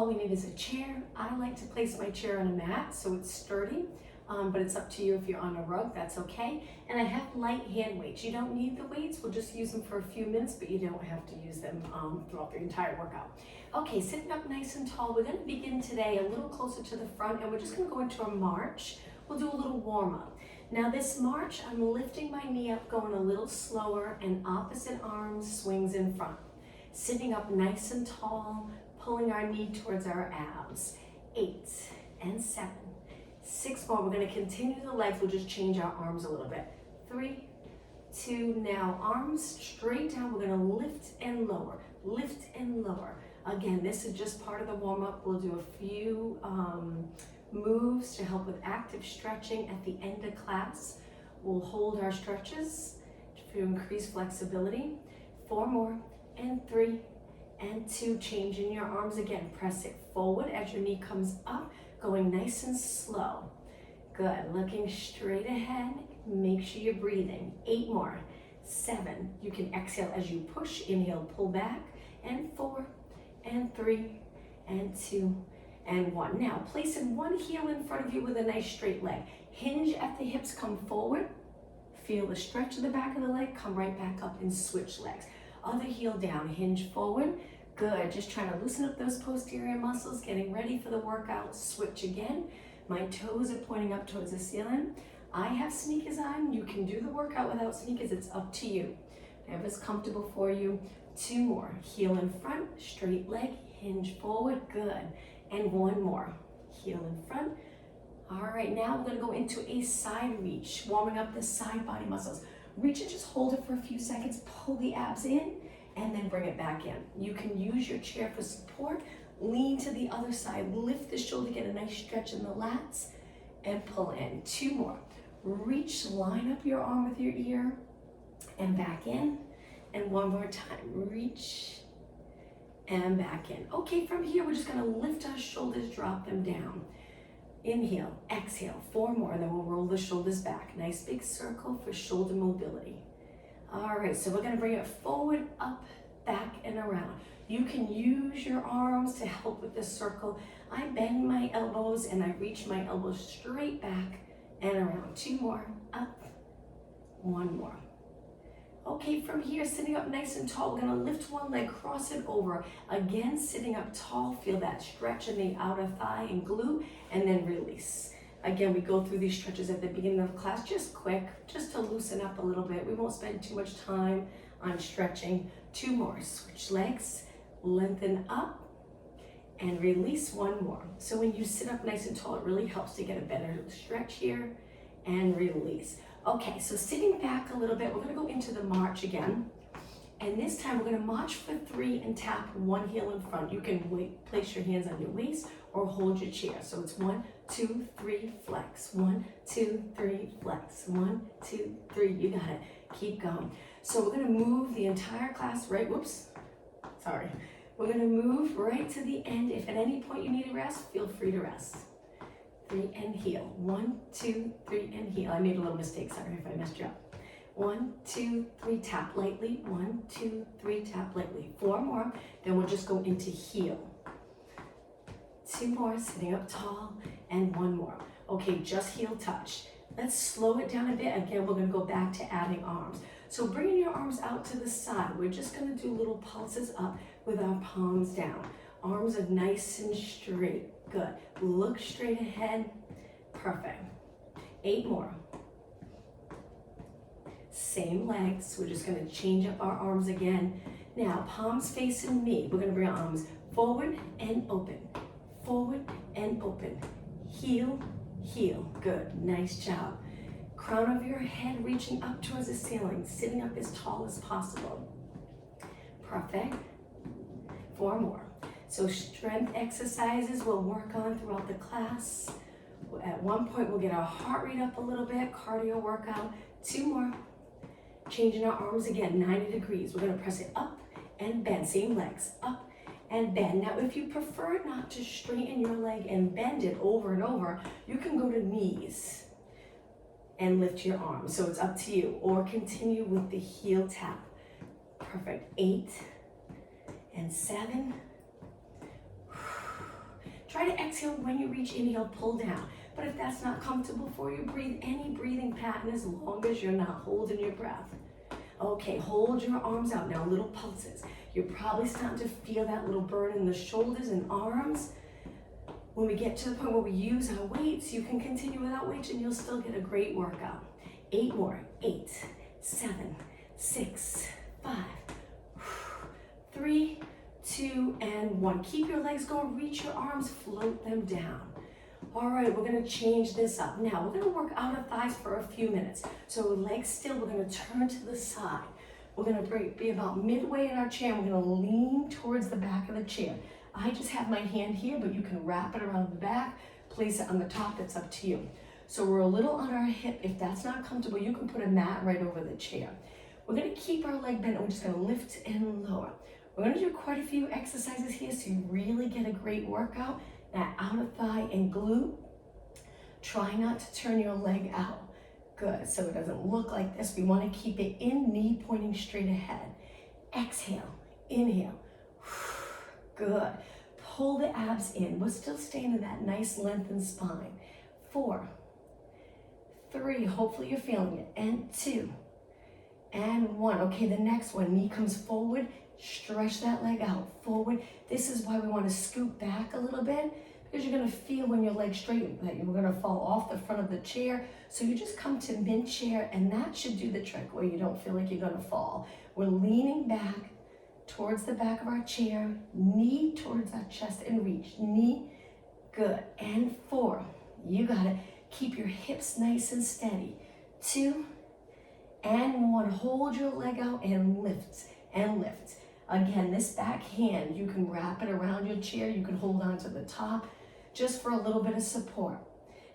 all we need is a chair. I like to place my chair on a mat so it's sturdy, but it's up to you if you're on a rug, that's okay. And I have light hand weights. You don't need the weights, we'll just use them for a few minutes, but you don't have to use them throughout the entire workout. Okay, sitting up nice and tall, we're gonna begin today a little closer to the front, and we're just gonna go into a march. We'll do a little warm up. Now this march, I'm lifting my knee up, going a little slower, and opposite arm swings in front. Sitting up nice and tall, pulling our knee towards our abs. 8 and 7. 6 more. We're going to continue the legs. We'll just change our arms a little bit. 3, 2. Now arms straight down. We're going to lift and lower. Lift and lower. Again, this is just part of the warm up. We'll do a few moves to help with active stretching at the end of class. We'll hold our stretches to increase flexibility. 4 more. And 3 and 2. Changing your arms again. Press it forward as your knee comes up, going nice and slow. Good. Looking straight ahead. Make sure you're breathing. 8 more. 7. You can exhale as you push. Inhale, pull back. And 4 and 3 and 2 and 1. Now, placing one heel in front of you with a nice straight leg. Hinge at the hips, come forward. Feel the stretch of the back of the leg. Come right back up and switch legs. Other heel down, hinge forward. Good, just trying to loosen up those posterior muscles, getting ready for the workout. Switch again. My toes are pointing up towards the ceiling. I have sneakers on. You can do the workout without sneakers, it's up to you. Whatever's comfortable for you. 2 more, heel in front, straight leg, hinge forward, good. And 1 more, heel in front. All right, now we're gonna go into a side reach, warming up the side body muscles. Reach and just hold it for a few seconds, pull the abs in, and then bring it back in. You can use your chair for support, lean to the other side, lift the shoulder, get a nice stretch in the lats, and pull in. 2 more. Reach, line up your arm with your ear, and back in. And 1 more time, reach, and back in. Okay, from here, we're just gonna lift our shoulders, drop them down. Inhale, exhale, 4 more, and then we'll roll the shoulders back. Nice big circle for shoulder mobility. All right, so we're gonna bring it forward, up, back, and around. You can use your arms to help with this circle. I bend my elbows and I reach my elbows straight back and around. 2 more, up, 1 more. Okay, from here, sitting up nice and tall, we're gonna lift one leg, cross it over. Again, sitting up tall, feel that stretch in the outer thigh and glute, and then release. Again, we go through these stretches at the beginning of class, just quick, just to loosen up a little bit. We won't spend too much time on stretching. 2 more, switch legs, lengthen up, and release. 1 more. So when you sit up nice and tall, it really helps to get a better stretch here, and release. Okay, so sitting back a little bit, we're gonna go into the march again. And this time we're gonna march for 3 and tap 1 heel in front. You can place your hands on your waist or hold your chair. So it's 1, 2, 3, flex. 1, 2, 3, flex. 1, 2, 3, you got it. Keep going. So we're gonna move the entire class right, We're gonna move right to the end. If at any point you need a rest, feel free to rest. 3 and heel. 1, 2, 3 and heel. I made a little mistake, sorry if I messed you up. 1, 2, 3, tap lightly. 1, 2, 3, tap lightly. 4 more, then we'll just go into heel. 2 more, sitting up tall, and 1 more. Okay, just heel touch. Let's slow it down a bit. Again, we're gonna go back to adding arms. So bringing your arms out to the side, we're just gonna do little pulses up with our palms down. Arms are nice and straight. Good. Look straight ahead. Perfect. 8 more. Same legs. We're just going to change up our arms again. Now, palms facing me. We're going to bring our arms forward and open. Forward and open. Heel, heel. Good. Nice job. Crown of your head reaching up towards the ceiling. Sitting up as tall as possible. Perfect. 4 more. So strength exercises we'll work on throughout the class. At one point, we'll get our heart rate up a little bit, cardio workout. 2 more. Changing our arms again, 90 degrees. We're gonna press it up and bend, same legs, up and bend. Now, if you prefer not to straighten your leg and bend it over and over, you can go to knees and lift your arms. So it's up to you, or continue with the heel tap. Perfect. 8 and 7. Try to exhale when you reach, inhale, pull down. But if that's not comfortable for you, breathe any breathing pattern as long as you're not holding your breath. Okay, hold your arms out now, little pulses. You're probably starting to feel that little burn in the shoulders and arms. When we get to the point where we use our weights, you can continue without weights and you'll still get a great workout. 8 more, 8, 7, 6, 5, 3, 2, and 1. Keep your legs going, reach your arms, float them down. All right, we're gonna change this up. Now, we're gonna work outer thighs for a few minutes. So legs still, we're gonna turn to the side. We're gonna be about midway in our chair. We're gonna lean towards the back of the chair. I just have my hand here, but you can wrap it around the back, place it on the top, it's up to you. So we're a little on our hip. If that's not comfortable, you can put a mat right over the chair. We're gonna keep our leg bent, and we're just gonna lift and lower. We're gonna do quite a few exercises here so you really get a great workout. That outer thigh and glute. Try not to turn your leg out. Good, so it doesn't look like this. We wanna keep it in, knee pointing straight ahead. Exhale, inhale. Good. Pull the abs in. We're still staying in that nice lengthened spine. 4, 3, hopefully you're feeling it, and 2, and 1. Okay, the next one, knee comes forward, stretch that leg out, forward. This is why we want to scoot back a little bit, because you're going to feel when your legs straighten that you're going to fall off the front of the chair. So you just come to mid-chair, and that should do the trick where you don't feel like you're going to fall. We're leaning back towards the back of our chair, knee towards our chest and reach, knee, good, and 4, you got it. Keep your hips nice and steady. 2, and 1, hold your leg out and lift, and lift. Again, this back hand, you can wrap it around your chair, you can hold on to the top, just for a little bit of support.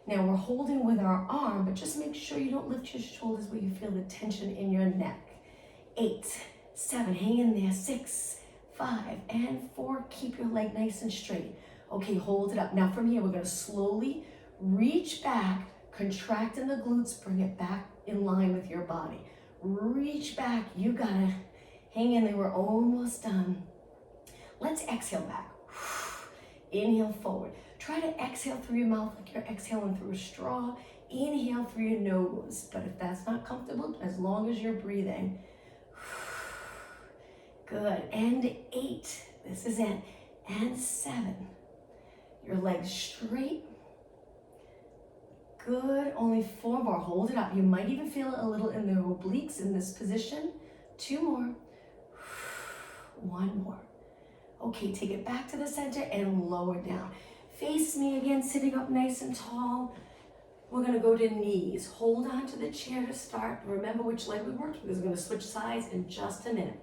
Now we're holding with our arm, but just make sure you don't lift your shoulders where you feel the tension in your neck. 8, 7, hang in there, 6, 5, and 4, keep your leg nice and straight. Okay, hold it up. Now from here, we're gonna slowly reach back, contract in the glutes, bring it back in line with your body. Reach back, you got it. Hang in there, we're almost done. Let's exhale back. Inhale forward. Try to exhale through your mouth like you're exhaling through a straw. Inhale through your nose, but if that's not comfortable, as long as you're breathing. Good, and 8, this is it, and 7. Your legs straight. Good, only 4 more, hold it up. You might even feel it a little in the obliques in this position. 2 more, 1 more. Okay, take it back to the center and lower down. Face me again, sitting up nice and tall. We're gonna go to knees. Hold on to the chair to start. Remember which leg we worked because we're gonna switch sides in just a minute.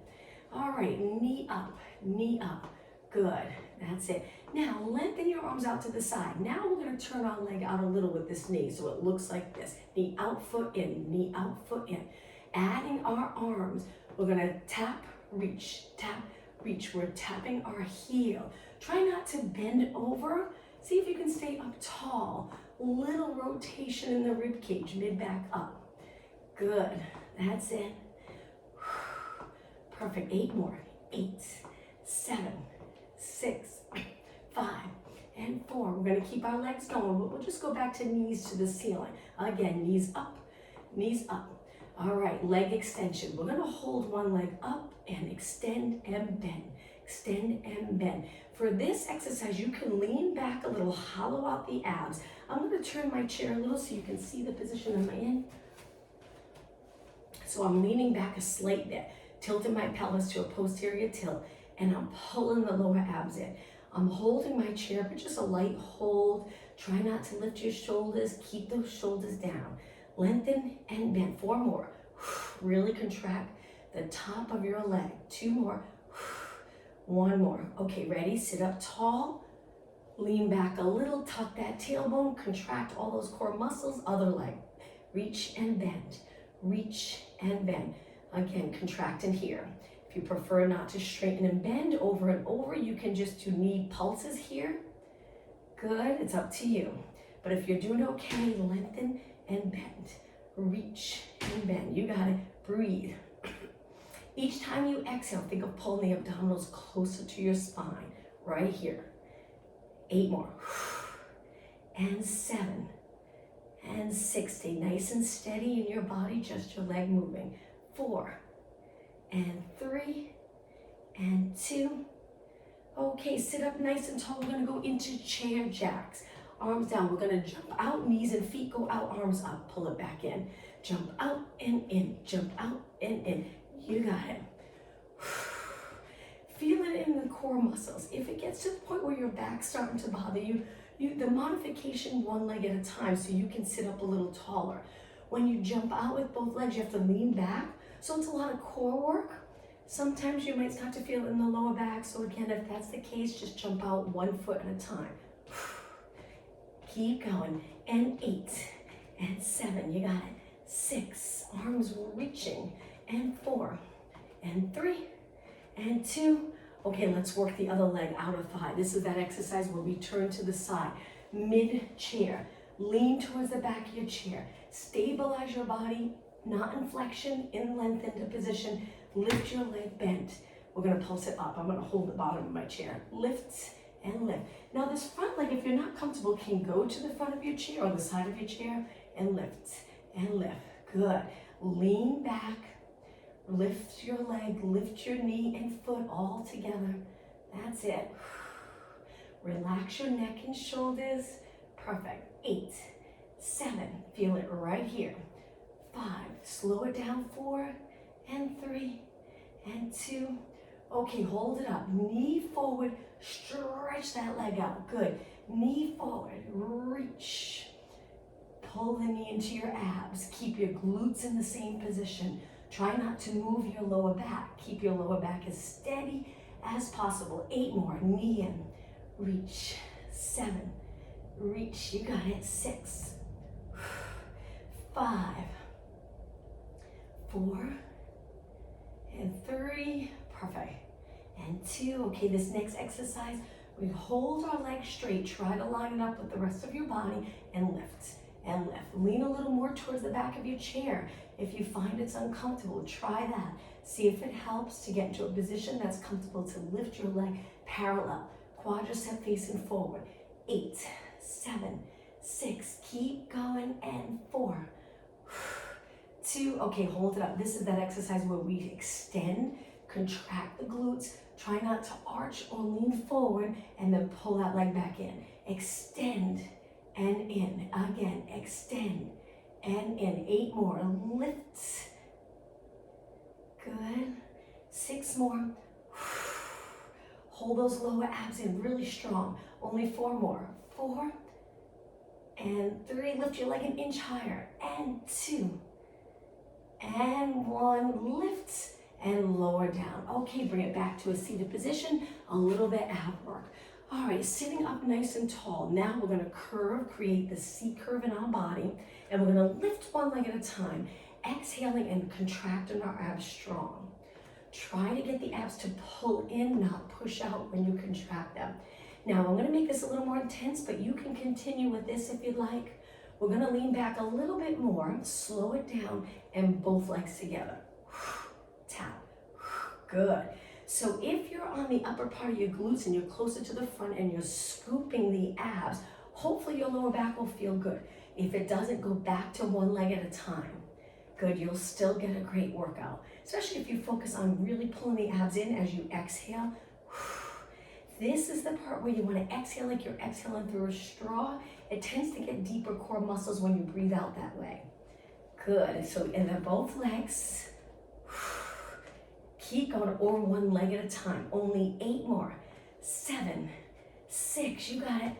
All right, knee up, good, that's it. Now lengthen your arms out to the side. Now we're gonna turn our leg out a little with this knee so it looks like this. Knee out, foot in, knee out, foot in. Adding our arms, we're gonna tap, reach, we're tapping our heel. Try not to bend over. See if you can stay up tall. Little rotation in the rib cage, mid back up. Good, that's it. Perfect, 8 more. 8, 7, 6, 5, and 4. We're gonna keep our legs going, but we'll just go back to knees to the ceiling. Again, knees up, knees up. All right, leg extension. We're gonna hold one leg up and extend and bend. Extend and bend. For this exercise, you can lean back a little, hollow out the abs. I'm gonna turn my chair a little so you can see the position I'm in. So I'm leaning back a slight bit, tilting my pelvis to a posterior tilt, and I'm pulling the lower abs in. I'm holding my chair, but just a light hold. Try not to lift your shoulders, keep those shoulders down. Lengthen and bend, 4 more. Really contract the top of your leg, 2 more. 1 more. Okay, ready? Sit up tall, lean back a little, tuck that tailbone, contract all those core muscles, other leg. Reach and bend, reach and bend. Again, contract in here. If you prefer not to straighten and bend over and over, you can just do knee pulses here. Good, it's up to you. But if you're doing okay, lengthen and bend, reach and bend. You got it, breathe. Each time you exhale, think of pulling the abdominals closer to your spine, right here. 8 more. and 7, and 6. Stay nice and steady in your body, just your leg moving. 4, and 3, and 2. Okay, sit up nice and tall. We're gonna go into chair jacks. Arms down, we're gonna jump out, knees and feet go out, arms up, pull it back in. Jump out and in, jump out and in. You got it. Feel it in the core muscles. If it gets to the point where your back's starting to bother you, the modification one leg at a time so you can sit up a little taller. When you jump out with both legs, you have to lean back. So it's a lot of core work. Sometimes you might start to feel it in the lower back. So again, if that's the case, just jump out 1 foot at a time. Keep going. And 8, and 7, you got it. 6, arms reaching. And 4, and 3, and 2. Okay, let's work the other leg out of thigh. This is that exercise where we turn to the side, mid-chair. Lean towards the back of your chair. Stabilize your body, not in flexion, in lengthened position. Lift your leg bent. We're gonna pulse it up. I'm gonna hold the bottom of my chair. Lift and lift. Now this front leg, if you're not comfortable, can go to the front of your chair or the side of your chair and lift and lift. Good. Lean back. Lift your leg, lift your knee and foot all together. That's it. Relax your neck and shoulders. Perfect. 8, 7, feel it right here. 5, slow it down. 4, and 3, and 2. Okay, hold it up. Knee forward, stretch that leg out. Good. Knee forward, reach. Pull the knee into your abs. Keep your glutes in the same position. Try not to move your lower back. Keep your lower back as steady as possible. 8 more, knee in, reach. 7, reach, you got it. 6, 5, 4, and 3, perfect. And 2, okay, this next exercise, we hold our legs straight. Try to line it up with the rest of your body and lift and lift. Lean a little more towards the back of your chair. If you find it's uncomfortable, try that. See if it helps to get into a position that's comfortable to lift your leg parallel. Quadricep facing forward. 8, 7, 6, keep going, and 4, 2, okay, hold it up. This is that exercise where we extend, contract the glutes, try not to arch or lean forward, and then pull that leg back in. Extend and in. Again, extend and in. 8 more, lift. Good. 6 more. Hold those lower abs in really strong. Only 4 more. 4 and 3. Lift your leg an inch higher. And 2 and 1. Lift and lower down. Okay, bring it back to a seated position. A little bit ab work. All right, sitting up nice and tall. Now we're gonna curve, create the C curve in our body, and we're gonna lift one leg at a time, exhaling and contracting our abs strong. Try to get the abs to pull in, not push out when you contract them. Now I'm gonna make this a little more intense, but you can continue with this if you'd like. We're gonna lean back a little bit more, slow it down, and both legs together. Tap. Good. So if you're on the upper part of your glutes and you're closer to the front and you're scooping the abs, hopefully your lower back will feel good. If it doesn't, go back to one leg at a time. Good, you'll still get a great workout, especially if you focus on really pulling the abs in as you exhale. This is the part where you want to exhale like you're exhaling through a straw. It tends to get deeper core muscles when you breathe out that way. Good, so and then both legs. Keep going, or one leg at a time. Only 8 more. 7, 6, you got it.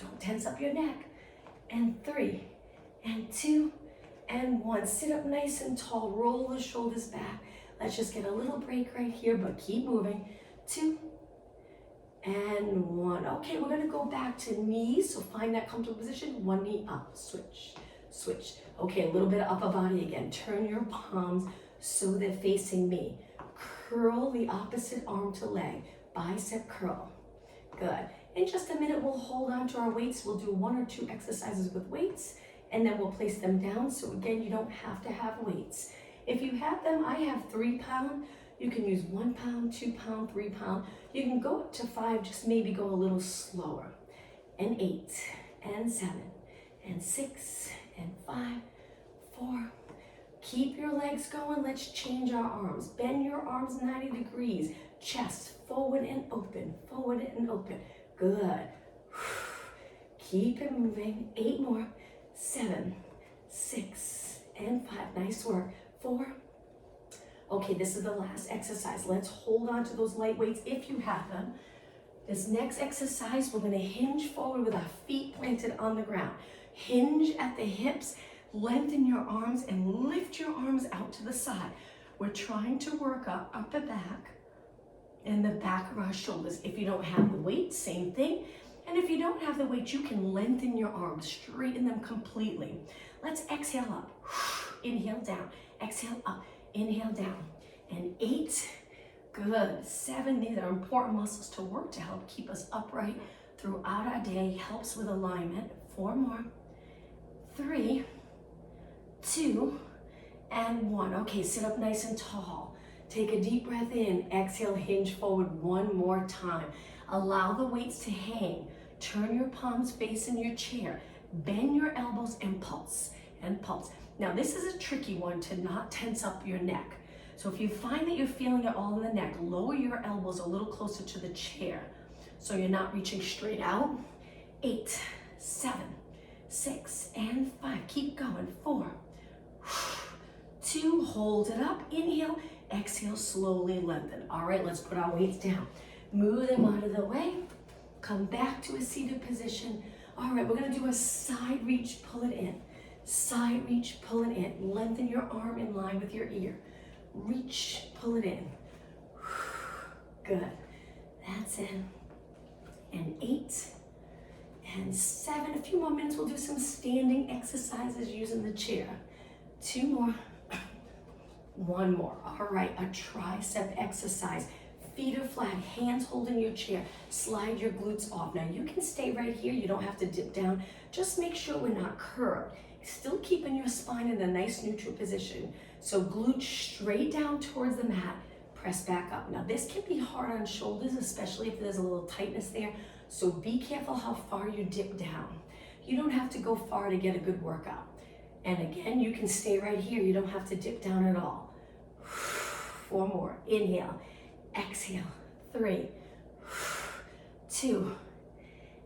Don't tense up your neck. And 3, and 2, and 1. Sit up nice and tall. Roll the shoulders back. Let's just get a little break right here, but keep moving. 2, and 1. Okay, we're gonna go back to knees. So find that comfortable position. One knee up. Switch, switch. Okay, a little bit of upper body again. Turn your palms so they're facing me. Curl the opposite arm to leg, bicep curl. Good. In just a minute, we'll hold on to our weights. We'll do 1 or 2 exercises with weights, and then we'll place them down. So again, you don't have to have weights. If you have them, I have 3 pound. You can use 1 pound, 2 pound, 3 pound. You can go up to 5, just maybe go a little slower. And 8, and 7, and 6, and 5, 4. Keep your legs going. Let's change our arms. Bend your arms 90 degrees. Chest forward and open, forward and open. Good. Keep it moving. 8 more. 7, 6, and 5. Nice work. 4. Okay, this is the last exercise. Let's hold on to those light weights if you have them. This next exercise, we're going to hinge forward with our feet planted on the ground. Hinge at the hips, lengthen your arms, and lift your arms out to the side. We're trying to work up upper back and the back of our shoulders. If you don't have the weight, same thing. And if you don't have the weight, you can lengthen your arms, straighten them completely. Let's exhale up. Inhale down. Exhale up. Inhale down. And 8. Good. 7. These are important muscles to work to help keep us upright throughout our day. Helps with alignment. 4 more. 3, 2, and 1. Okay, sit up nice and tall. Take a deep breath in. Exhale, hinge forward one more time. Allow the weights to hang. Turn your palms facing your chair. Bend your elbows and pulse, and pulse. Now, this is a tricky one to not tense up your neck. So if you find that you're feeling it all in the neck, lower your elbows a little closer to the chair so you're not reaching straight out. 8, 7, 6, and 5. Keep going. 4, 2, hold it up. Inhale, exhale, slowly lengthen. All right, let's put our weights down. Move them out of the way. Come back to a seated position. All right, we're gonna do a side reach, pull it in. Side reach, pull it in. Lengthen your arm in line with your ear. Reach, pull it in. Good. That's it. And 8 and 7. A few more minutes. We'll do some standing exercises using the chair. 2 more. 1 more. All right, a tricep exercise. Feet are flat, hands holding your chair. Slide your glutes off. Now you can stay right here. You don't have to dip down. Just make sure we're not curved. Still keeping your spine in a nice neutral position. So glutes straight down towards the mat. Press back up. Now this can be hard on shoulders, especially if there's a little tightness there. So be careful how far you dip down. You don't have to go far to get a good workout. And again, you can stay right here. You don't have to dip down at all. 4 more. Inhale. Exhale. 3, 2,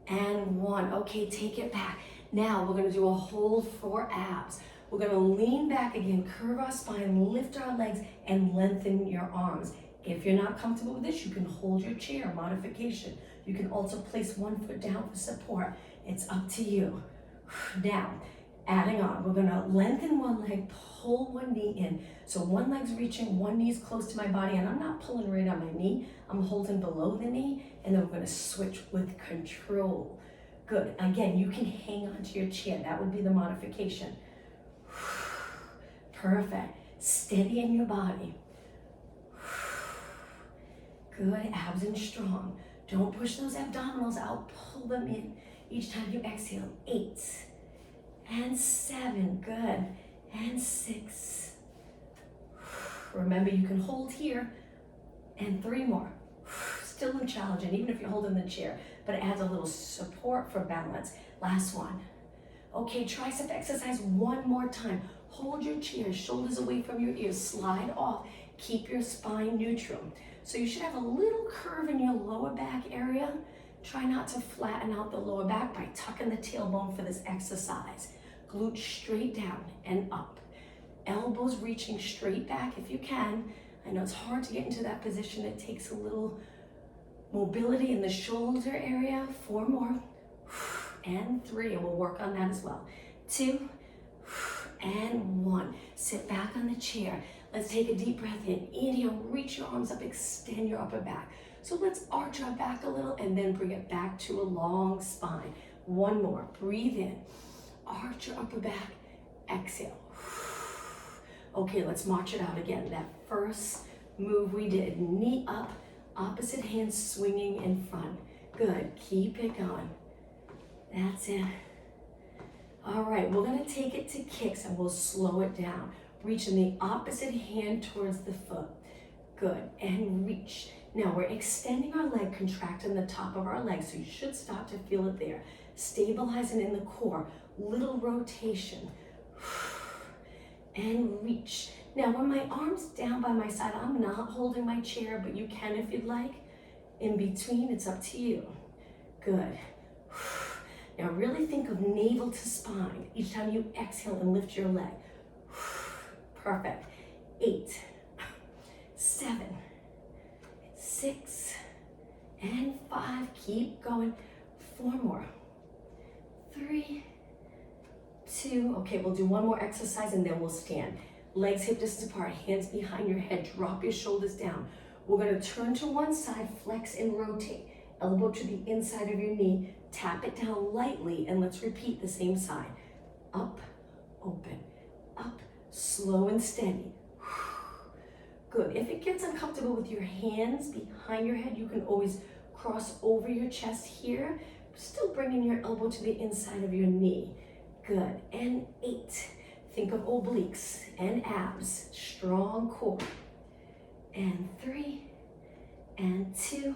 and 1. Okay, take it back. Now we're gonna do a hold for abs. We're gonna lean back again, curve our spine, lift our legs, and lengthen your arms. If you're not comfortable with this, you can hold your chair, modification. You can also place 1 foot down for support. It's up to you. Now, adding on, we're gonna lengthen one leg, pull one knee in. So one leg's reaching, one knee's close to my body, and I'm not pulling right on my knee. I'm holding below the knee, and then we're gonna switch with control. Good. Again, you can hang onto your chair. That would be the modification. Perfect. Steady in your body. Good. Abs and strong. Don't push those abdominals out. Pull them in. Each time you exhale. 8 and 7. Good. And 6. Remember, you can hold here. And 3 more. Still challenging, even if you're holding the chair, but it adds a little support for balance. Last one. Okay, tricep exercise 1 more time. Hold your chair, shoulders away from your ears, slide off. Keep your spine neutral. So you should have a little curve in your lower back area. Try not to flatten out the lower back by tucking the tailbone for this exercise. Glutes straight down and up. Elbows reaching straight back if you can. I know it's hard to get into that position. It takes a little mobility in the shoulder area. 4 more. And 3, and we'll work on that as well. 2 and 1. Sit back on the chair. Let's take a deep breath in. Inhale, reach your arms up, extend your upper back. So let's arch our back a little and then bring it back to a long spine. 1 more. Breathe in. Arch your upper back. Exhale. Okay, let's march it out again. That first move we did, knee up, opposite hand swinging in front. Good, keep it going. That's it. All right, we're gonna take it to kicks and we'll slow it down. Reaching the opposite hand towards the foot. Good, and reach. Now we're extending our leg, contracting the top of our leg, so you should start to feel it there. stabilizing in the core, little rotation, and reach. Now when my arm's down by my side, I'm not holding my chair, but you can if you'd like. In between, it's up to you. Good. Now really think of navel to spine each time you exhale and lift your leg. Perfect. 8, 7, 6, and 5. Keep going. 4 more. 3, 2. Okay, we'll do one more exercise and then we'll stand. Legs hip distance apart, hands behind your head. Drop your shoulders down. We're going to turn to one side, flex and rotate. Elbow to the inside of your knee. Tap it down lightly and let's repeat the same side. Up, open, up, slow and steady. Good. If it gets uncomfortable with your hands behind your head, you can always cross over your chest here, still bringing your elbow to the inside of your knee. Good. And 8. Think of obliques and abs, strong core. And 3, and 2,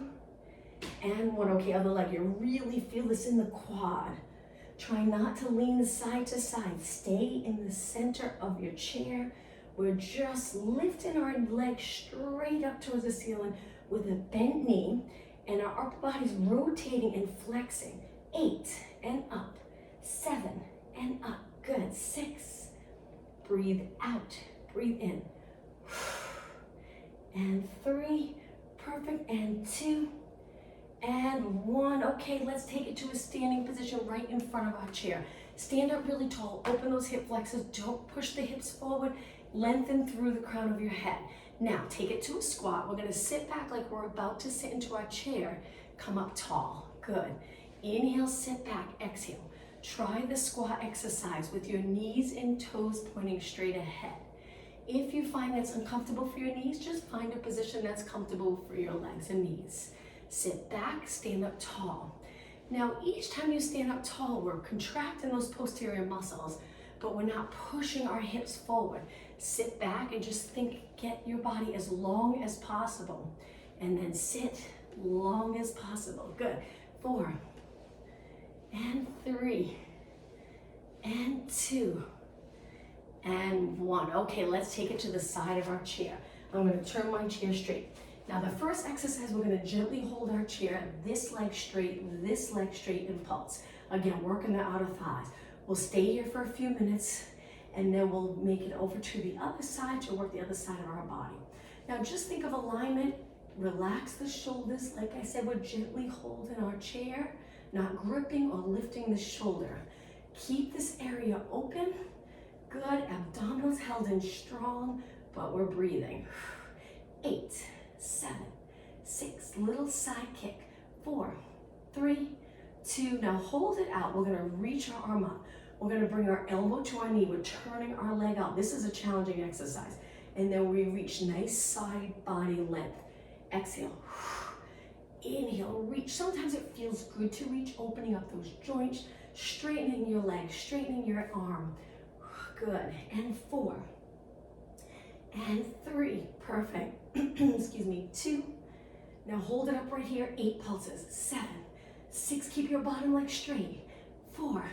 and 1. Okay, other leg. You really feel this in the quad. Try not to lean side to side. Stay in the center of your chair. We're just lifting our leg straight up towards the ceiling with a bent knee, and our upper body's rotating and flexing. 8, and up. 7, and up. Good. 6. Breathe out. Breathe in. And 3. Perfect. And 2. And 1. Okay, let's take it to a standing position right in front of our chair. Stand up really tall. Open those hip flexors. Don't push the hips forward. Lengthen through the crown of your head. Now, take it to a squat. We're going to sit back like we're about to sit into our chair. Come up tall. Good. Inhale, sit back. Exhale. Try the squat exercise with your knees and toes pointing straight ahead. If you find that's uncomfortable for your knees, just find a position that's comfortable for your legs and knees. Sit back, stand up tall. Now, each time you stand up tall, we're contracting those posterior muscles, but we're not pushing our hips forward. Sit back and just think, get your body as long as possible. And then sit long as possible. Good. 4, and 3, and 2, and 1. Okay, let's take it to the side of our chair. I'm going to turn my chair straight. Now the first exercise, we're going to gently hold our chair, this leg straight, and pulse. Again, working the outer thighs. We'll stay here for a few minutes and then we'll make it over to the other side to work the other side of our body. Now just think of alignment. Relax the shoulders. Like I said, we're gently holding our chair, not gripping or lifting the shoulder. Keep this area open. Good. Abdominals held in strong, but we're breathing. 8, 7, 6, little side kick. 4, 3, 2. Now hold it out. We're going to reach our arm up. We're going to bring our elbow to our knee. We're turning our leg out. This is a challenging exercise. And then we reach nice side body length. Exhale. Inhale, reach. Sometimes it feels good to reach, opening up those joints, straightening your leg, straightening your arm. Good. And 4, and 3. Perfect. Excuse me. 2. Now hold it up right here. 8 pulses. 7, 6. Keep your bottom leg straight. 4,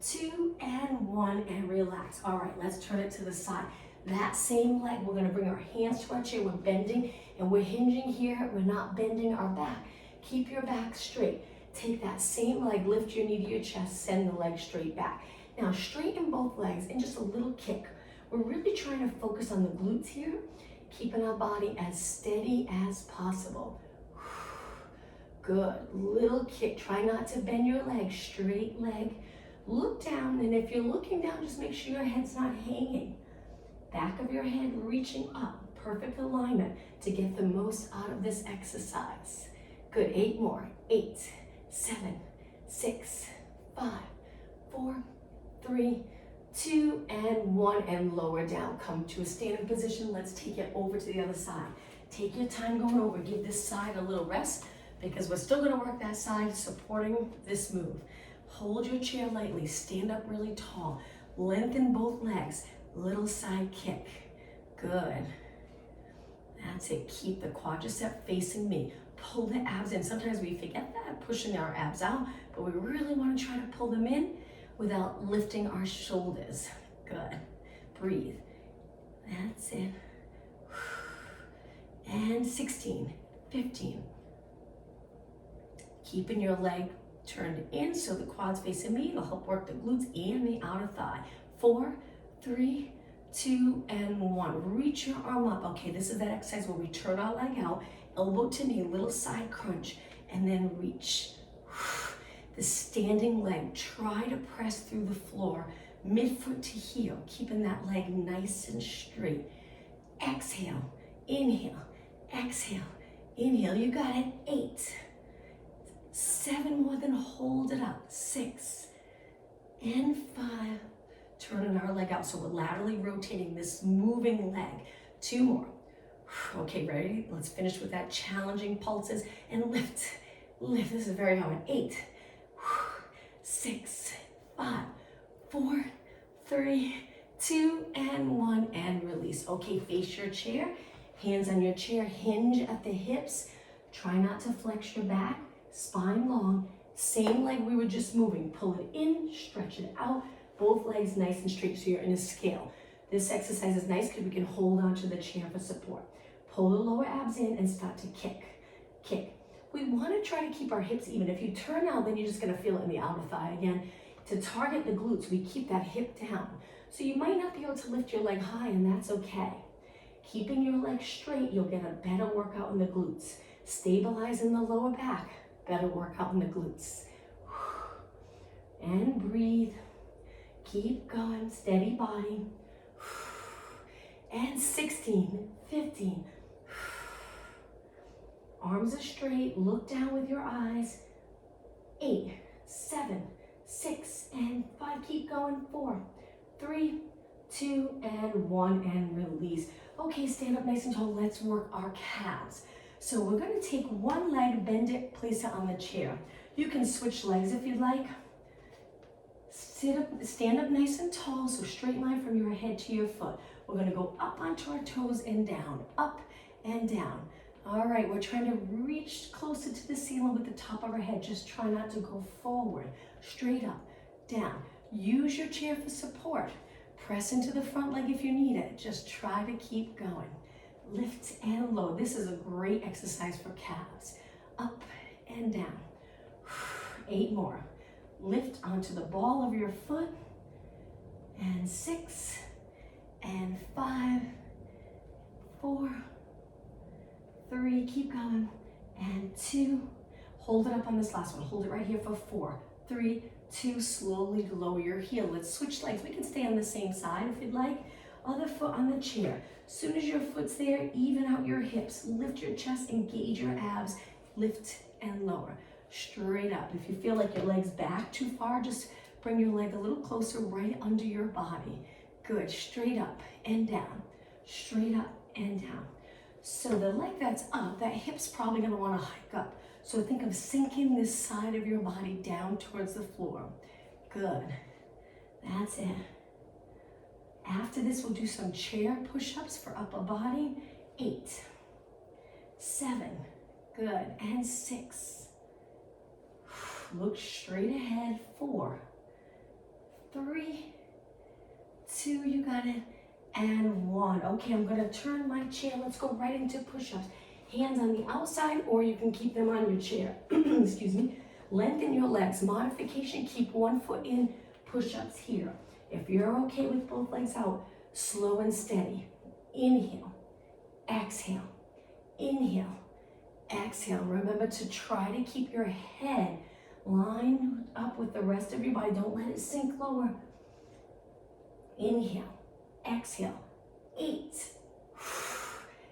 2, and 1. And relax. All right, let's turn it to the side. That same leg, we're going to bring our hands to our chair. We're bending and we're hinging here. We're not bending our back. Keep your back straight. Take that same leg, lift your knee to your chest, send the leg straight back. Now straighten both legs and just a little kick. We're really trying to focus on the glutes here, keeping our body as steady as possible. Good. Little kick. Try not to bend your leg. Straight leg. Look down, and if you're looking down, just make sure your head's not hanging. Back of your head reaching up. Perfect alignment to get the most out of this exercise. Good. 8 more. 8, 7, 6, 5, 4, 3, 2, and 1. And lower down. Come to a standing position. Let's take it over to the other side. Take your time going over. Give this side a little rest because we're still going to work that side supporting this move. Hold your chair lightly. Stand up really tall. Lengthen both legs. Little side kick. Good. That's it. Keep the quadricep facing me. pull the abs in. Sometimes we forget that, pushing our abs out, but we really want to try to pull them in without lifting our shoulders. Good. Breathe. That's it. And 16, 15. Keeping your leg turned in so the quads facing me. It'll help work the glutes and the outer thigh. 4, 3, 2, and 1. Reach your arm up. Okay, this is that exercise where we turn our leg out, elbow to knee, little side crunch, and then reach. The standing leg, try to press through the floor, midfoot to heel, keeping that leg nice and straight. Exhale, inhale, exhale, inhale. You got it. 8, 7 more, then hold it up. 6, and 5. Turning our leg out, so we're laterally rotating this moving leg. 2 more. Okay, ready? Let's finish with that challenging pulses and lift, lift. This is very hard. 8, 6, 5, 4, 3, 2, and 1, and release. Okay, face your chair, hands on your chair, hinge at the hips. Try not to flex your back, spine long. Same leg we were just moving. Pull it in, stretch it out. Both legs nice and straight so you're in a scale. This exercise is nice because we can hold onto the chair for support. Pull the lower abs in and start to kick, kick. We want to try to keep our hips even. If you turn out, then you're just going to feel it in the outer thigh again. To target the glutes, we keep that hip down. So you might not be able to lift your leg high, and that's okay. Keeping your leg straight, you'll get a better workout in the glutes. Stabilizing the lower back, better workout in the glutes. And breathe. Keep going, steady body. And 16, 15. Arms are straight, look down with your eyes. 8, 7, 6, and 5. Keep going. 4, 3, 2, and 1, and release. Okay, stand up nice and tall. Let's work our calves. So we're going to take one leg, bend it, place it on the chair. You can switch legs if you'd like. Sit up, stand up nice and tall, so straight line from your head to your foot. We're going to go up onto our toes and down, up and down. All right, we're trying to reach closer to the ceiling with the top of our head. Just try not to go forward, straight up, down. Use your chair for support. Press into the front leg if you need it. Just try to keep going. Lift and lower. This is a great exercise for calves. Up and down. 8 more. Lift onto the ball of your foot. And 6, and 5, 4, 3, keep going, and 2. Hold it up on this last one. Hold it right here for 4, 3, 2. Slowly lower your heel. Let's switch legs. We can stay on the same side if you'd like. Other foot on the chair. Soon as your foot's there, even out your hips. Lift your chest, engage your abs. Lift and lower. Straight up. If you feel like your leg's back too far, just bring your leg a little closer right under your body. Good. Straight up and down. Straight up and down. So the leg that's up, that hip's probably going to want to hike up. So think of sinking this side of your body down towards the floor. Good. That's it. After this, we'll do some chair push-ups for upper body. 8, 7, good, and 6. Look straight ahead. 4, 3, 2, you got it, and 1. Okay, I'm gonna turn my chair. Let's go right into push-ups. Hands on the outside, or you can keep them on your chair. Excuse me. Lengthen your legs. Modification, keep one foot in, push-ups here. If you're okay with both legs out, slow and steady. Inhale, exhale, inhale, exhale. Remember to try to keep your head lined up with the rest of your body. Don't let it sink lower. Inhale, exhale. 8,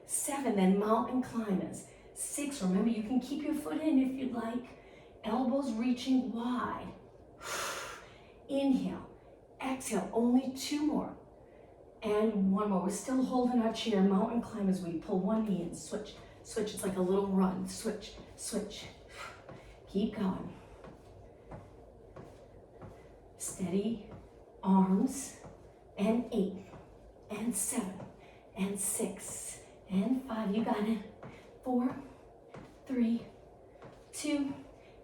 7, then mountain climbers. 6, remember you can keep your foot in if you'd like. Elbows reaching wide. Inhale, exhale, only 2 more. And 1 more. We're still holding our chair. Mountain climbers, we pull one knee and switch. Switch, it's like a little run. Switch, switch. Keep going. Steady arms. And 8, and 7, and 6, and 5. You got it. 4, 3, 2,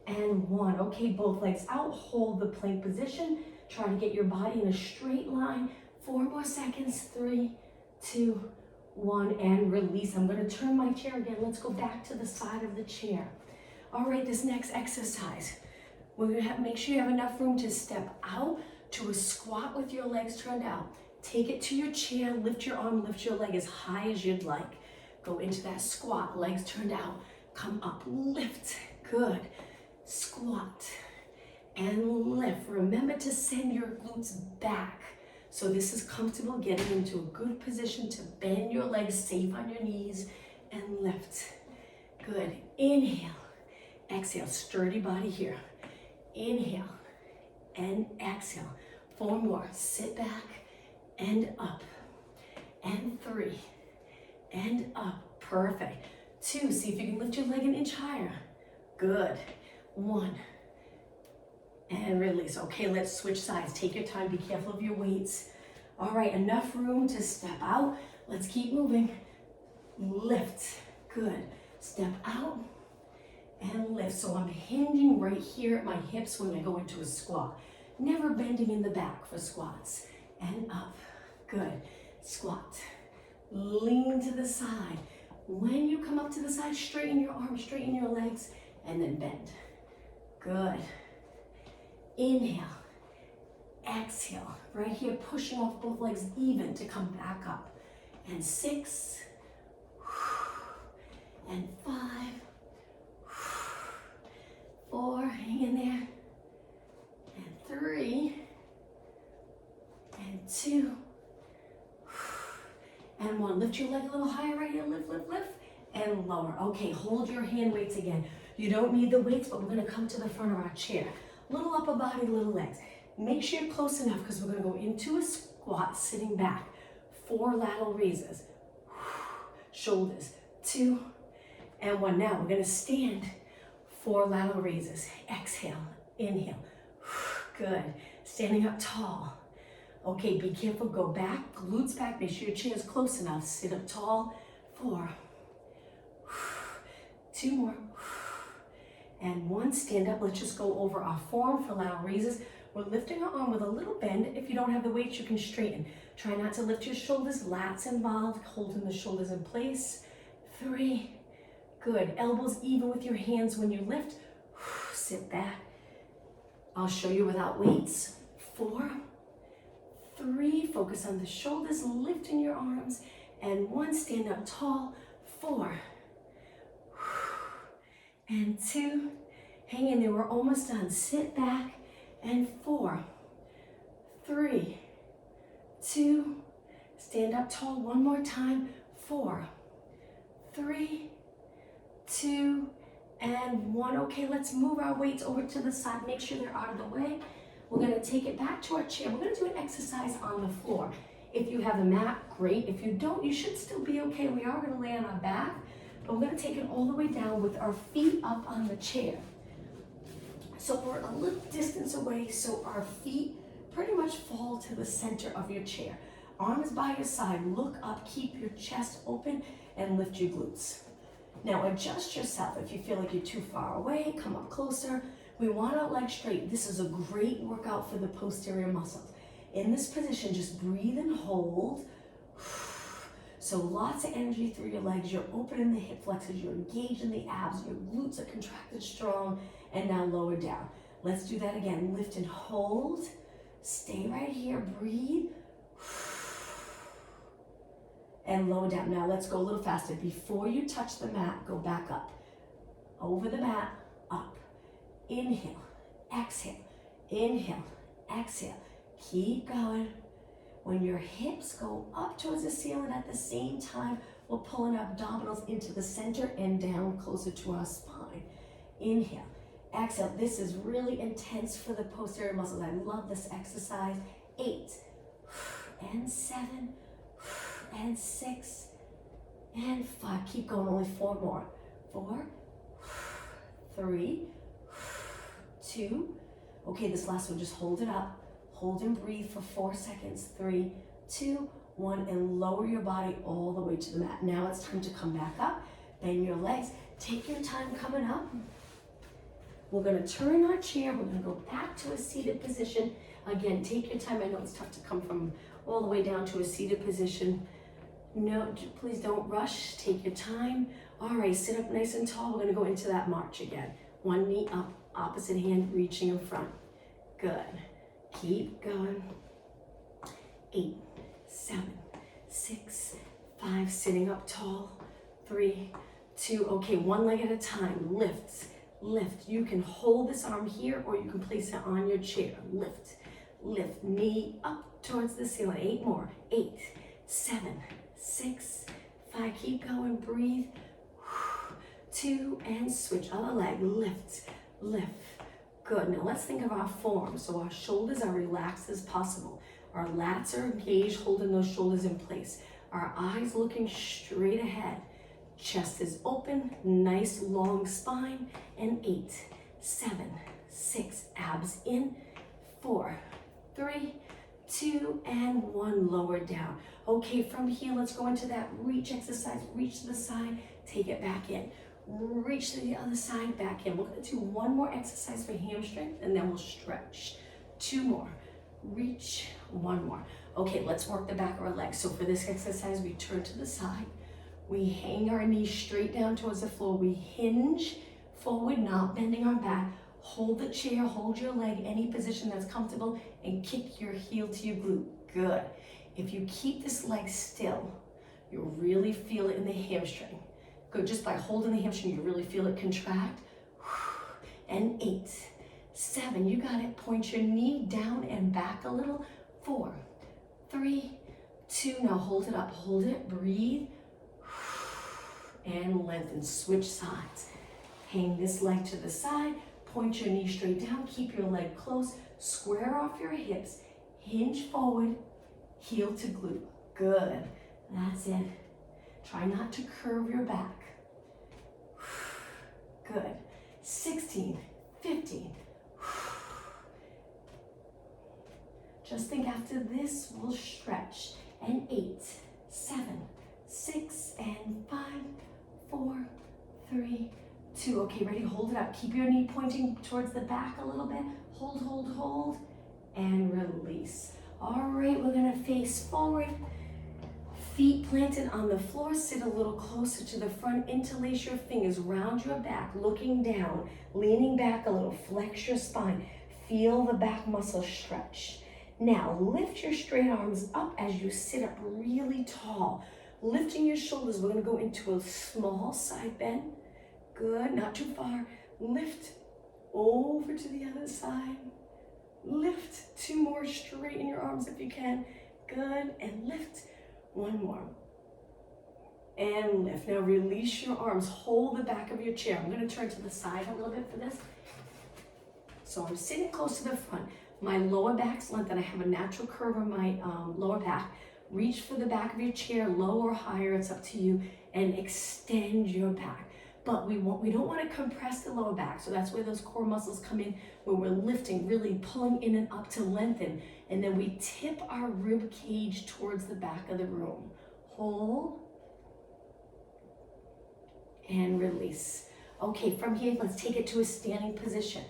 and 1. Okay, both legs out, hold the plank position. Try to get your body in a straight line. 4 more seconds, 3, 2, 1, and release. I'm gonna turn my chair again. Let's go back to the side of the chair. All right, this next exercise, we're gonna make sure you have enough room to step out to a squat with your legs turned out. Take it to your chair, lift your arm, lift your leg as high as you'd like. Go into that squat, legs turned out. Come up, lift, good. Squat and lift. Remember to send your glutes back. So this is comfortable, getting into a good position to bend your legs, safe on your knees, and lift. Good, inhale, exhale, sturdy body here. Inhale and exhale. 4 more, sit back and up. And 3, and up, perfect. 2, see if you can lift your leg an inch higher. Good, 1, and release. Okay, let's switch sides. Take your time, be careful of your weights. All right, enough room to step out. Let's keep moving. Lift, good. Step out and lift. So I'm hinging right here at my hips when I go into a squat. Never bending in the back for squats. And up, good. Squat, lean to the side. When you come up to the side, straighten your arms, straighten your legs, and then bend. Good. Inhale, exhale. Right here, pushing off both legs even to come back up. And 6, and 5, 4, hang in there. And 3, and 2, and 1. Lift your leg a little higher right here, lift, lift, lift, and lower. Okay, hold your hand weights again. You don't need the weights, but we're gonna come to the front of our chair. Little upper body, little legs. Make sure you're close enough because we're gonna go into a squat, sitting back. 4 lateral raises. Shoulders, 2, and 1. Now we're gonna stand. 4 lateral raises. Exhale, inhale. Good. Standing up tall. Okay, be careful, go back, glutes back, make sure your chair is close enough. Sit up tall. 4. 2 more. And 1, stand up. Let's just go over our form for lateral raises. We're lifting our arm with a little bend. If you don't have the weights, you can straighten. Try not to lift your shoulders, lats involved, holding the shoulders in place. 3, good. Elbows even with your hands when you lift. Sit back. I'll show you without weights. 4, 3, focus on the shoulders, lifting your arms. And 1, stand up tall. 4, and 2, hang in there, we're almost done. Sit back, and 4, 3, 2, stand up tall. 1 more time. 4, 3, 2, and 1. Okay, let's move our weights over to the side. Make sure they're out of the way. We're gonna take it back to our chair. We're gonna do an exercise on the floor. If you have a mat, great. If you don't, you should still be okay. We are gonna lay on our back, but we're gonna take it all the way down with our feet up on the chair. So we're a little distance away, so our feet pretty much fall to the center of your chair. Arms by your side, look up, keep your chest open, and lift your glutes. Now adjust yourself. If you feel like you're too far away, come up closer. We want our legs straight. This is a great workout for the posterior muscles. In this position, just breathe and hold. So lots of energy through your legs. You're opening the hip flexors. You're engaged in the abs. Your glutes are contracted strong. And now lower down. Let's do that again. Lift and hold. Stay right here. Breathe. And lower down. Now let's go a little faster. Before you touch the mat, go back up. Over the mat, up. Inhale, exhale, inhale, exhale. Keep going. When your hips go up towards the ceiling at the same time, we're pulling our abdominals into the center and down closer to our spine. Inhale, exhale. This is really intense for the posterior muscles. I love this exercise. 8, and 7, and 6, and 5. Keep going, only 4 more. 4, 3, 2. Okay, this last one, just hold it up. Hold and breathe for 4 seconds. 3, 2, 1, and lower your body all the way to the mat. Now it's time to come back up, bend your legs, Take your time coming up. We're gonna turn our chair. We're gonna go back to a seated position. Again, take your time. I know it's tough to come from all the way down to a seated position. No, please don't rush. Take your time. All right, sit up nice and tall. We're gonna go into that march again. One knee up, opposite hand reaching in front. Good. Keep going. 8, 7, 6, 5, sitting up tall. 3, 2, okay, one leg at a time. Lift, lift. You can hold this arm here or you can place it on your chair. Lift, lift, knee up towards the ceiling. 8 more. 8, 7, 6, 5, keep going, breathe. 2, and switch, other leg, lift, lift. Good, now let's think of our form. So our shoulders are relaxed as possible. Our lats are engaged, holding those shoulders in place. Our eyes looking straight ahead. Chest is open, nice long spine. And 8, 7, 6, abs in. 4, 3, 2, and 1, lower down. Okay, from here, let's go into that reach exercise. Reach to the side, take it back in. Reach to the other side, back in. We're gonna do one more exercise for hamstring, and then we'll stretch. 2 more. Reach, 1 more. Okay, let's work the back of our legs. So for this exercise, we turn to the side. We hang our knees straight down towards the floor. We hinge forward, not bending our back. Hold the chair, hold your leg, any position that's comfortable, and kick your heel to your glute. Good. If you keep this leg still, you'll really feel it in the hamstring. Good, just by holding the hamstring, you really feel it contract. And 8, 7, you got it. Point your knee down and back a little. 4, 3, 2, now hold it up, hold it, breathe. And lengthen, switch sides. Hang this leg to the side, point your knee straight down, keep your leg close, square off your hips, hinge forward, heel to glute. Good, that's it. Try not to curve your back. Good. 16, 15. Just think after this, we'll stretch. And 8, 7, 6, and 5, 4, 3, 2. Okay, ready? Hold it up. Keep your knee pointing towards the back a little bit. Hold, hold, hold, and release. All right, we're gonna face forward. Feet planted on the floor, sit a little closer to the front, interlace your fingers, round your back, looking down, leaning back a little, flex your spine, feel the back muscle stretch. Now lift your straight arms up as you sit up really tall. Lifting your shoulders, we're gonna go into a small side bend. Good, not too far. Lift over to the other side. Lift, 2 more, straighten your arms if you can. Good, and lift. 1 more. And lift. Now release your arms. Hold the back of your chair. I'm going to turn to the side a little bit for this. So I'm sitting close to the front. My lower back's lengthened. I have a natural curve in my lower back. Reach for the back of your chair, low or higher, it's up to you, and extend your back. But we don't want to compress the lower back. So that's where those core muscles come in, where we're lifting, really pulling in and up to lengthen. And then we tip our rib cage towards the back of the room. Hold and release. Okay, from here, let's take it to a standing position.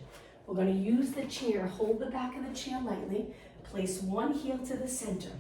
We're going to use the chair, hold the back of the chair lightly, place one heel to the center.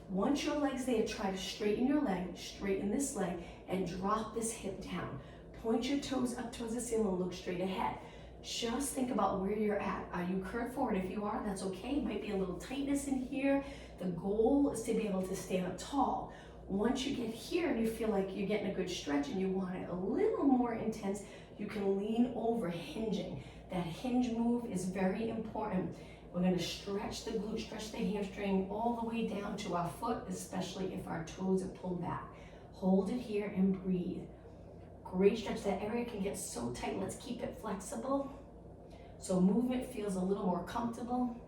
Once your leg's there, try to straighten your leg, straighten this leg, and drop this hip down. Point your toes up towards the ceiling, look straight ahead. Just think about where you're at. Are you curved forward? If you are, that's okay. Might be a little tightness in here. The goal is to be able to stand up tall. Once you get here and you feel like you're getting a good stretch and you want it a little more intense, you can lean over, hinging. That hinge move is very important. We're going to stretch the glute, stretch the hamstring all the way down to our foot, especially if our toes are pulled back. Hold it here and breathe. Great stretch. That area can get so tight. Let's keep it flexible so movement feels a little more comfortable.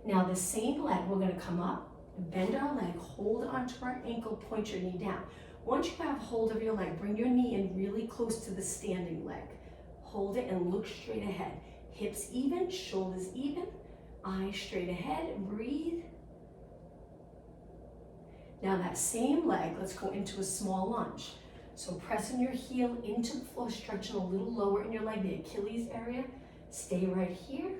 Now the same leg, we're going to come up, bend our leg, hold onto our ankle, point your knee down. Once you have hold of your leg, bring your knee in really close to the standing leg. Hold it and look straight ahead. Hips even, shoulders even, eyes straight ahead, breathe. Now that same leg, let's go into a small lunge. So pressing your heel into the floor, stretching a little lower in your leg, the Achilles area. Stay right here.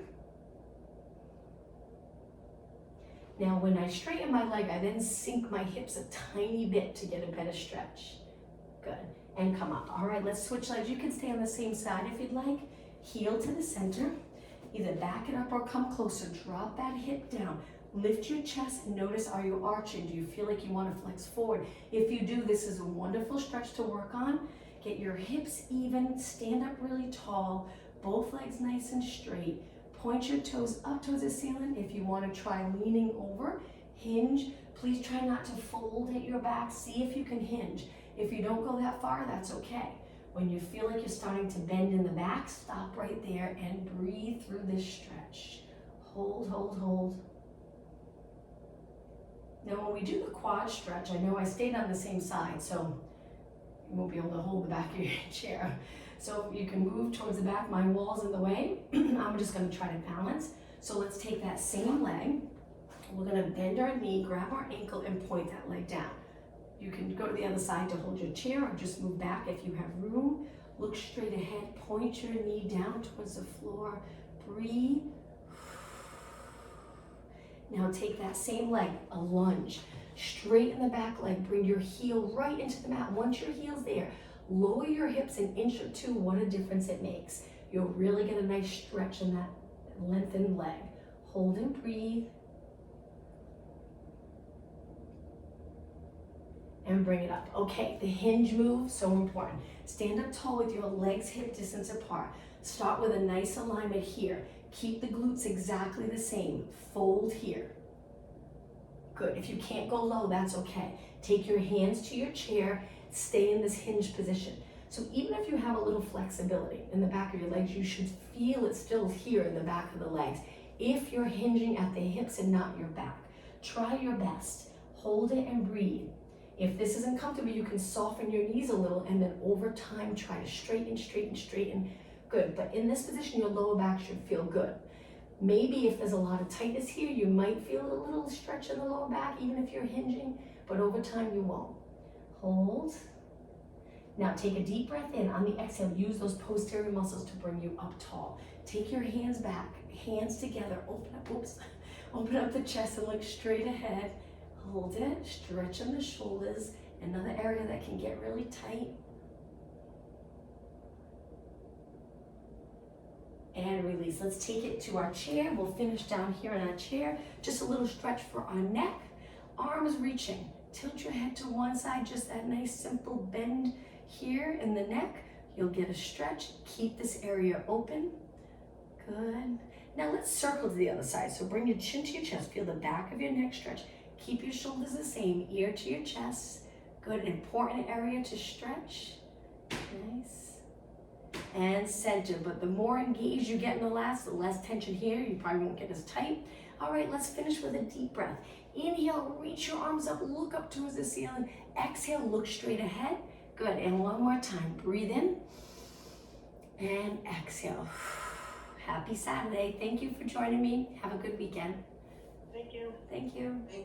Now when I straighten my leg, I then sink my hips a tiny bit to get a better stretch. Good, and come up. All right, let's switch legs. You can stay on the same side if you'd like. Heel to the center. Either back it up or come closer. Drop that hip down. Lift your chest and notice, are you arching? Do you feel like you want to flex forward? If you do, this is a wonderful stretch to work on. Get your hips even, stand up really tall, both legs nice and straight. Point your toes up towards the ceiling. If you want to try leaning over, hinge. Please try not to fold at your back. See if you can hinge. If you don't go that far, that's okay. When you feel like you're starting to bend in the back, stop right there and breathe through this stretch. Hold, hold, hold. Now when we do the quad stretch, I know I stayed on the same side, so you won't be able to hold the back of your chair. So you can move towards the back. My wall's in the way. I'm just gonna try to balance. So let's take that same leg. We're gonna bend our knee, grab our ankle, and point that leg down. You can go to the other side to hold your chair or just move back if you have room. Look straight ahead, point your knee down towards the floor. Breathe. Now take that same leg, a lunge. Straighten the back leg, bring your heel right into the mat. Once your heel's there, lower your hips an inch or two. What a difference it makes. You'll really get a nice stretch in that lengthened leg. Hold and breathe. And bring it up. Okay, the hinge move, so important. Stand up tall with your legs hip distance apart. Start with a nice alignment here. Keep the glutes exactly the same. Fold here. Good. If you can't go low, that's okay. Take your hands to your chair. Stay in this hinge position. So even if you have a little flexibility in the back of your legs, you should feel it still here in the back of the legs. If you're hinging at the hips and not your back, try your best. Hold it and breathe. If this isn't comfortable, you can soften your knees a little and then over time try to straighten, straighten, straighten. Good, but in this position, your lower back should feel good. Maybe if there's a lot of tightness here, you might feel a little stretch in the lower back, even if you're hinging, but over time you won't. Hold. Now take a deep breath in. On the exhale, use those posterior muscles to bring you up tall. Take your hands back, hands together, open up, open up the chest and look straight ahead. Hold it, stretch in the shoulders, another area that can get really tight. And release. Let's take it to our chair. We'll finish down here in our chair. Just a little stretch for our neck. Arms reaching. Tilt your head to one side, just that nice simple bend here in the neck. You'll get a stretch. Keep this area open. Good. Now let's circle to the other side. So bring your chin to your chest. Feel the back of your neck stretch. Keep your shoulders the same, ear to your chest. Good, important area to stretch. Nice. And center, but the more engaged you get in the lats, the less tension here. You probably won't get as tight. All right, let's finish with a deep breath. Inhale, reach your arms up, look up towards the ceiling. Exhale, look straight ahead. Good, and one more time. Breathe in and exhale. Happy Saturday. Thank you for joining me. Have a good weekend. Thank you. Thank you.